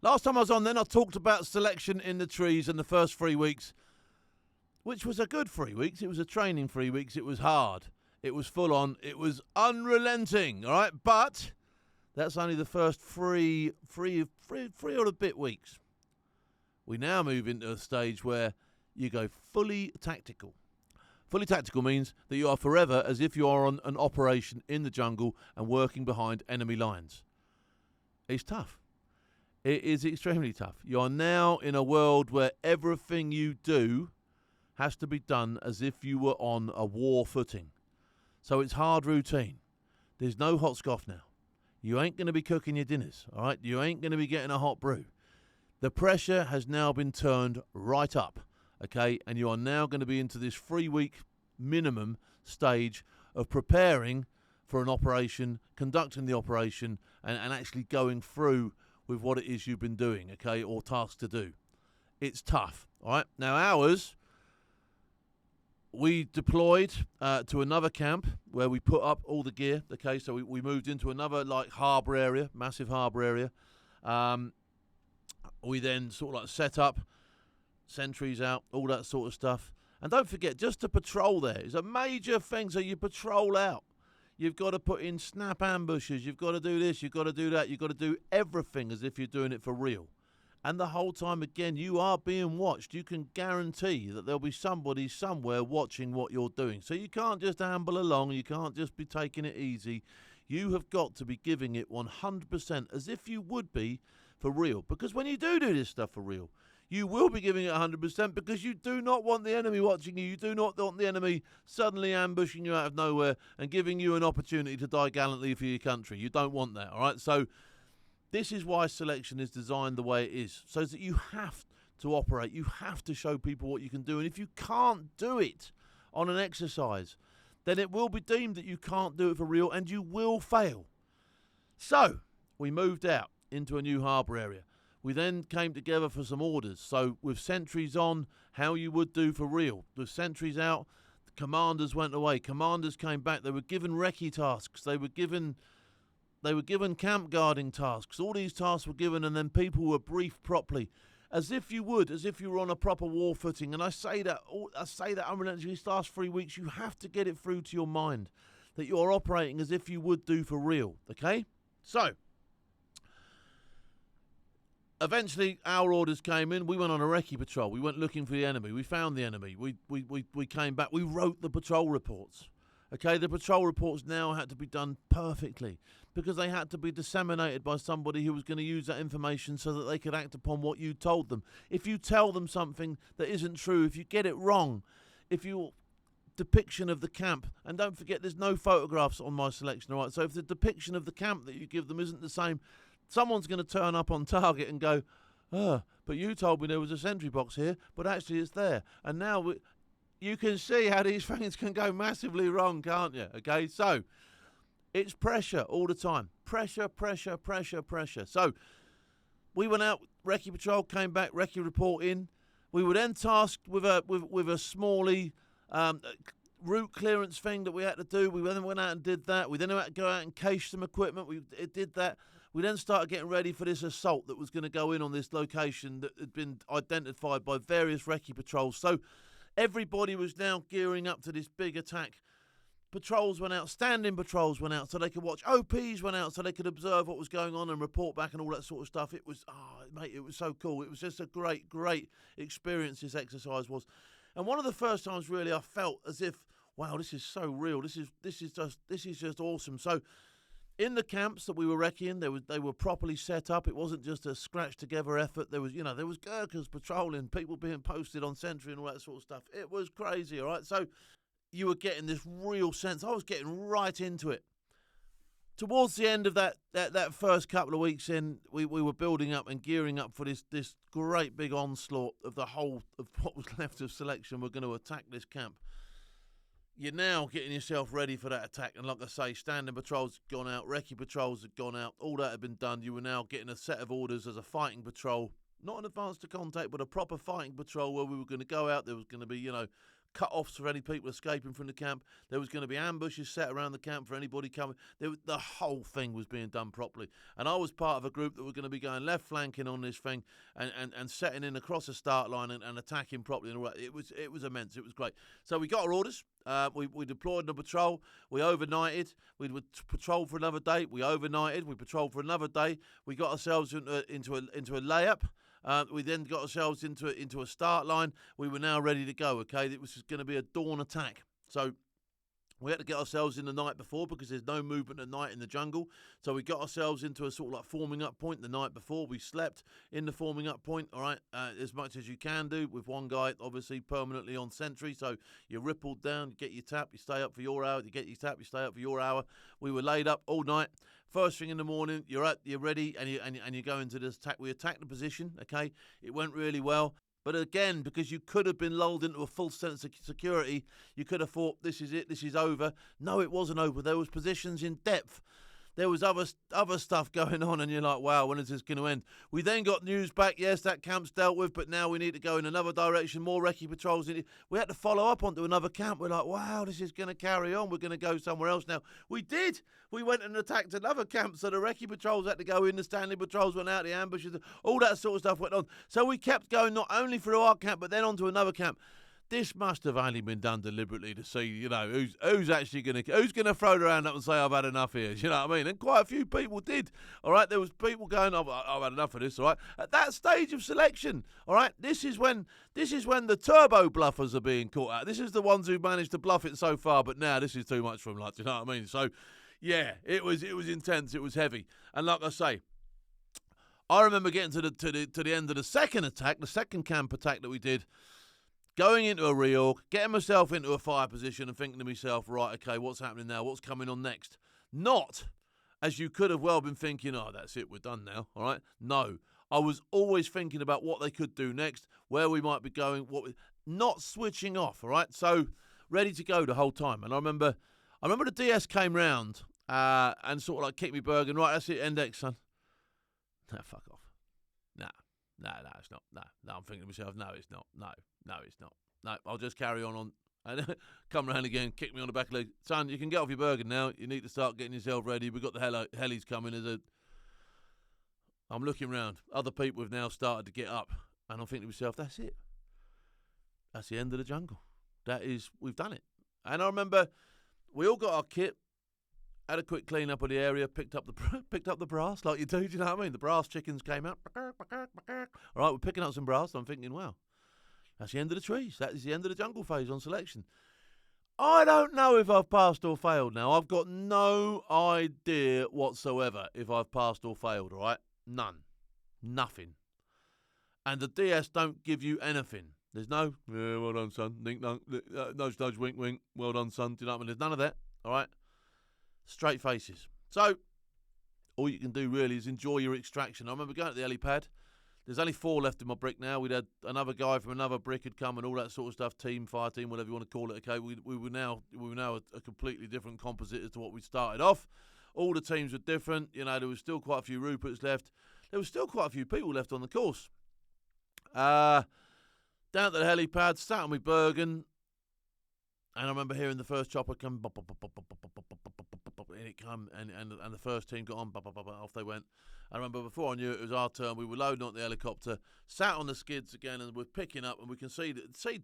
Last time I was on then, I talked about selection in the trees in the first 3 weeks, which was a good 3 weeks. It was a training 3 weeks. It was hard. It was full on. It was unrelenting, all right? But that's only the first three or a bit weeks. We now move into a stage where you go fully tactical. Fully tactical means that you are forever as if you are on an operation in the jungle and working behind enemy lines. It's tough. It is extremely tough. You are now in a world where everything you do has to be done as if you were on a war footing. So it's hard routine. There's no hot scoff now. You ain't going to be cooking your dinners, all right? You ain't going to be getting a hot brew. The pressure has now been turned right up, okay? And you are now going to be into this 3-week minimum stage of preparing for an operation, conducting the operation, and actually going through with what it is you've been doing, okay, or tasks to do. It's tough, all right? Now, ours, we deployed to another camp where we put up all the gear, okay? So we moved into another, like, harbour area, massive harbour area. We then sort of, like, set up, sentries out, all that sort of stuff. And don't forget, just to patrol there is a major thing, so you patrol out. You've got to put in snap ambushes. You've got to do this. You've got to do that. You've got to do everything as if you're doing it for real. And the whole time, again, you are being watched. You can guarantee that there'll be somebody somewhere watching what you're doing. So you can't just amble along. You can't just be taking it easy. You have got to be giving it 100% as if you would be for real. Because when you do this stuff for real, you will be giving it 100% because you do not want the enemy watching you. You do not want the enemy suddenly ambushing you out of nowhere and giving you an opportunity to die gallantly for your country. You don't want that, all right? So this is why selection is designed the way it is, so that you have to operate. You have to show people what you can do. And if you can't do it on an exercise, then it will be deemed that you can't do it for real and you will fail. So we moved out into a new harbour area. We then came together for some orders. So with sentries on, how you would do for real. With sentries out, the commanders went away. Commanders came back. They were given recce tasks. They were given camp guarding tasks. All these tasks were given, and then people were briefed properly, as if you were on a proper war footing. And I say that unrelentingly. These last 3 weeks, you have to get it through to your mind that you're operating as if you would do for real. Okay? So eventually, our orders came in. We went on a recce patrol. We went looking for the enemy. We found the enemy. We came back. We wrote the patrol reports. Okay, the patrol reports now had to be done perfectly because they had to be disseminated by somebody who was going to use that information so that they could act upon what you told them. If you tell them something that isn't true, if you get it wrong, if your depiction of the camp, and don't forget there's no photographs on my selection, all right? So if the depiction of the camp that you give them isn't the same, someone's going to turn up on target and go, but you told me there was a sentry box here, but actually it's there. And now you can see how these things can go massively wrong, can't you? Okay, so it's pressure all the time. Pressure. So we went out, recce patrol, came back, recce report in. We were then tasked with a smally route clearance thing that we had to do. We then went out and did that. We then had to go out and cache some equipment. We did that. We then started getting ready for this assault that was going to go in on this location that had been identified by various recce patrols. So everybody was now gearing up to this big attack. Patrols went out, standing patrols went out so they could watch. OPs went out so they could observe what was going on and report back and all that sort of stuff. It was, mate, it was so cool. It was just a great experience this exercise was. And one of the first times really I felt as if, wow, this is so real. This is just awesome. So in the camps that we were recceing, they were properly set up. It wasn't just a scratch together effort. There was Gurkhas patrolling, people being posted on sentry and all that sort of stuff. It was crazy, all right? So you were getting this real sense. I was getting right into it. Towards the end of that first couple of weeks in, we were building up and gearing up for this great big onslaught of the whole of what was left of selection. We're going to attack this camp. You're now getting yourself ready for that attack. And like I say, standing patrols had gone out, recce patrols had gone out, all that had been done. You were now getting a set of orders as a fighting patrol, not an advance to contact, but a proper fighting patrol where we were going to go out. There was going to be, cut-offs for any people escaping from the camp. There was going to be ambushes set around the camp for anybody coming. The whole thing was being done properly. And I was part of a group that were going to be going left flanking on this thing and setting in across the start line and attacking properly. And all that. It was immense. It was great. So we got our orders. We deployed on a patrol. We overnighted. We would patrol for another day. We overnighted. We patrolled for another day. We got ourselves into a layup. We then got ourselves into a start line. We were now ready to go, okay? It was going to be a dawn attack. So we had to get ourselves in the night before because there's no movement at night in the jungle. So we got ourselves into a sort of like forming up point the night before. We slept in the forming up point, all right, as much as you can do with one guy obviously permanently on sentry. So you rippled down, you get your tap, you stay up for your hour, you get your tap, you stay up for your hour. We were laid up all night. First thing in the morning, you're ready, and you go into this attack. We attacked the position, okay? It went really well. But again, because you could have been lulled into a false sense of security, you could have thought, this is it, this is over. No, it wasn't over. There was positions in depth. There was other stuff going on, and you're like, wow, when is this going to end? We then got news back, yes, that camp's dealt with, but now we need to go in another direction, more recce patrols. We had to follow up onto another camp. We're like, wow, this is going to carry on. We're going to go somewhere else now. We did. We went and attacked another camp, so the recce patrols had to go in, the standing patrols went out, the ambushes, all that sort of stuff went on. So we kept going not only through our camp, but then onto another camp. This must have only been done deliberately to see, you know, who's actually going to throw their hand up and say, I've had enough here. You know what I mean? And quite a few people did. All right, there was people going, I've had enough of this. All right, at that stage of selection. All right, this is when the turbo bluffers are being caught out. This is the ones who managed to bluff it so far, but now this is too much for them. Like, you know what I mean? So, yeah, it was intense. It was heavy, and like I say, I remember getting to the end of the second attack, the second camp attack that we did. Going into a reorg, getting myself into a fire position and thinking to myself, right, okay, what's happening now? What's coming on next? Not, as you could have well been thinking, oh, that's it, we're done now, all right? No, I was always thinking about what they could do next, where we might be going, not switching off, all right? So, ready to go the whole time. And I remember the DS came round and sort of like kicked me Bergen, right, that's it, index, son. Nah, fuck off. No, it's not. No, I'm thinking to myself, no, it's not. No, it's not. No, I'll just carry on. And come round again, kick me on the back leg. Son, you can get off your Bergen now. You need to start getting yourself ready. We've got the helis coming. I'm looking round. Other people have now started to get up. And I'm thinking to myself, that's it. That's the end of the jungle. We've done it. And I remember we all got our kit. Had a quick clean up of the area, picked up the brass like you do you know what I mean? The brass chickens came out. All right, we're picking up some brass. I'm thinking, wow, that's the end of the trees. That is the end of the jungle phase on selection. I don't know if I've passed or failed now. I've got no idea whatsoever if I've passed or failed, all right? None. Nothing. And the DS don't give you anything. There's no, yeah, well done, son. Nink, nudge, nudge, wink, wink. Well done, son. Do you know what I mean? There's none of that, all right? Straight faces. So, all you can do really is enjoy your extraction. I remember going to the helipad. There's only 4 left in my brick now. We'd had another guy from another brick had come and all that sort of stuff. Team, fire team, whatever you want to call it. Okay, we were now a completely different composite as to what we started off. All the teams were different. You know, there was still quite a few Ruperts left. There was still quite a few people left on the course. Down to the helipad, sat on my Bergen. And I remember hearing the first chopper come, bop, bop, bop, bop, bop, bop, bop, bop, bop, bop, bop, and it come, and the first team got on, bop, bop, bop, off they went. I remember before I knew it was our turn, we were loading on the helicopter, sat on the skids again, and we're picking up, and we can see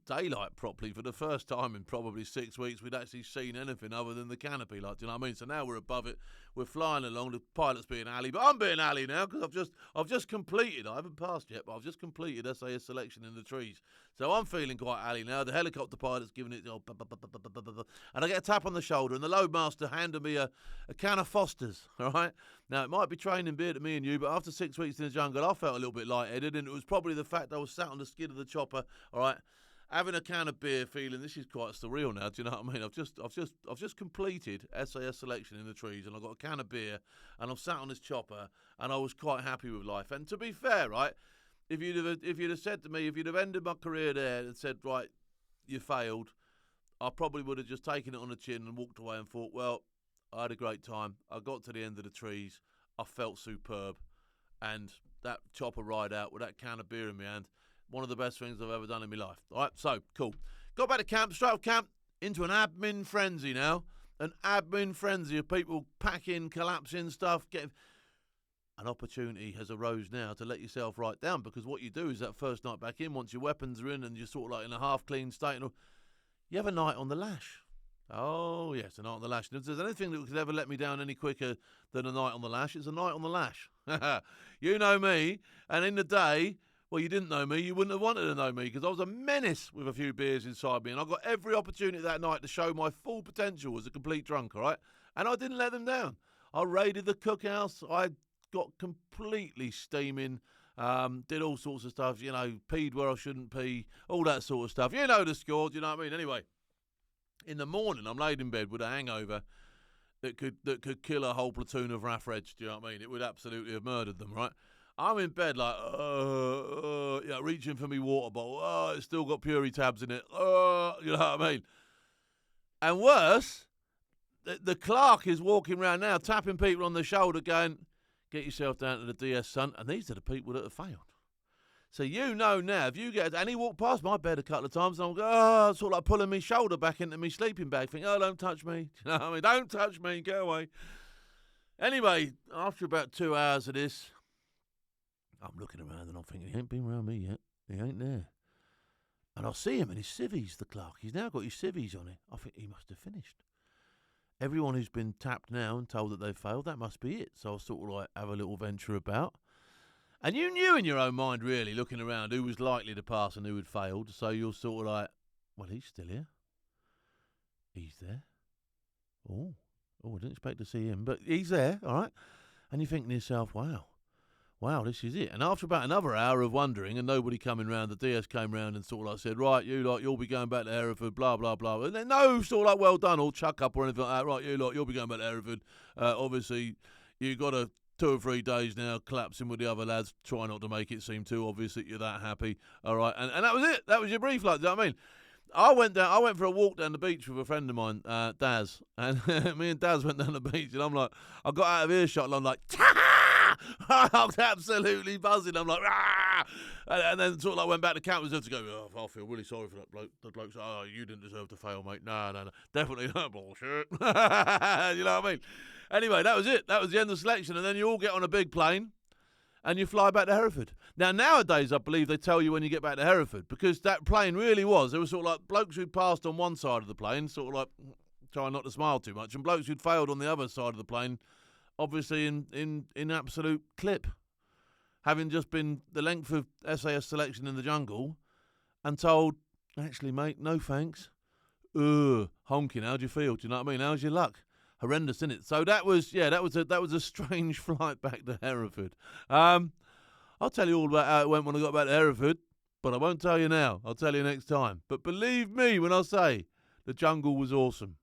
daylight properly for the first time in probably 6 weeks. We'd actually seen anything other than the canopy, like, do you know what I mean? So now we're above it, we're flying along. The pilot's being Ali, but I'm being Ali now because I've just completed. I haven't passed yet, but I've just completed SAS Selection in the trees. So I'm feeling quite Ali now. The helicopter pilot's giving it, and I get a tap on the shoulder, and the loadmaster handed me a can of Foster's. All right. Now it might be training beer to me and you, but after 6 weeks in the jungle, I felt a little bit lightheaded, and it was probably the fact I was sat on the skid of the chopper. All right. Having a can of beer, feeling this is quite surreal now. Do you know what I mean? I've just completed SAS Selection in the trees, and I've got a can of beer, and I'm sat on this chopper, and I was quite happy with life. And to be fair, right, if you'd have said to me, if you'd have ended my career there and said, right, you failed, I probably would have just taken it on the chin and walked away and thought, well, I had a great time. I got to the end of the trees. I felt superb, and that chopper ride out with that can of beer in my hand. One of the best things I've ever done in my life. All right, so, cool. Got back to camp, straight off camp, into an admin frenzy now. An admin frenzy of people packing, collapsing stuff, getting... An opportunity has arose now to let yourself right down, because what you do is that first night back in, once your weapons are in and you're sort of like in a half-clean state, you have a night on the lash. Oh, yes, a night on the lash. And if there's anything that could ever let me down any quicker than a night on the lash, it's a night on the lash. You know me, and in the day, well, you didn't know me, you wouldn't have wanted to know me, because I was a menace with a few beers inside me, and I got every opportunity that night to show my full potential as a complete drunk, all right? And I didn't let them down. I raided the cookhouse, I got completely steaming, did all sorts of stuff, you know, peed where I shouldn't pee, all that sort of stuff. You know the score, do you know what I mean? Anyway, in the morning, I'm laid in bed with a hangover that could kill a whole platoon of RAF Reds, do you know what I mean? It would absolutely have murdered them, right? I'm in bed like, reaching for me water bottle. It's still got Puree tabs in it. You know what I mean? And worse, the clerk is walking around now, tapping people on the shoulder, going, get yourself down to the DS, son. And these are the people that have failed. So you know now, if you get... And he walked past my bed a couple of times, and I'm going, sort of like pulling my shoulder back into my sleeping bag, thinking, don't touch me. You know what I mean? Don't touch me. Go away. Anyway, after about 2 hours of this, I'm looking around and I'm thinking, he ain't been around me yet. He ain't there. And I see him in his civvies, the clerk. He's now got his civvies on it. I think he must have finished. Everyone who's been tapped now and told that they've failed, that must be it. So I sort of like have a little venture about. And you knew in your own mind, really, looking around, who was likely to pass and who had failed. So you're sort of like, well, he's still here. He's there. Oh, I didn't expect to see him. But he's there, all right? And you're thinking to yourself, wow, this is it. And after about another hour of wondering and nobody coming round, the DS came round and sort of like said, right, you'll be going back to Hereford, blah, blah, blah. And then no sort of like well done or chuck up or anything like that. Right, you'll be going back to Hereford. Obviously, you got 2 or 3 days now collapsing with the other lads. Try not to make it seem too obvious that you're that happy. All right. And that was it. That was your brief, like, do you know what I mean? I went for a walk down the beach with a friend of mine, Daz. And me and Daz went down the beach and I'm like, I got out of earshot and I'm like, I was absolutely buzzing. I'm like, rah! And then sort of like went back to camp and to go, I feel really sorry for that bloke. The bloke said, you didn't deserve to fail, mate. No. Definitely not bullshit. You know what I mean? Anyway, that was it. That was the end of selection. And then you all get on a big plane and you fly back to Hereford. Now, nowadays, I believe they tell you when you get back to Hereford, because that plane really was. There were sort of like blokes who'd passed on one side of the plane, sort of like trying not to smile too much, and blokes who'd failed on the other side of the plane, obviously in absolute clip, having just been the length of SAS Selection in the jungle and told, actually, mate, no thanks. Honking, how do you feel? Do you know what I mean? How's your luck? Horrendous, isn't it? So that was a strange flight back to Hereford. I'll tell you all about how it went when I got back to Hereford, but I won't tell you now. I'll tell you next time. But believe me when I say the jungle was awesome.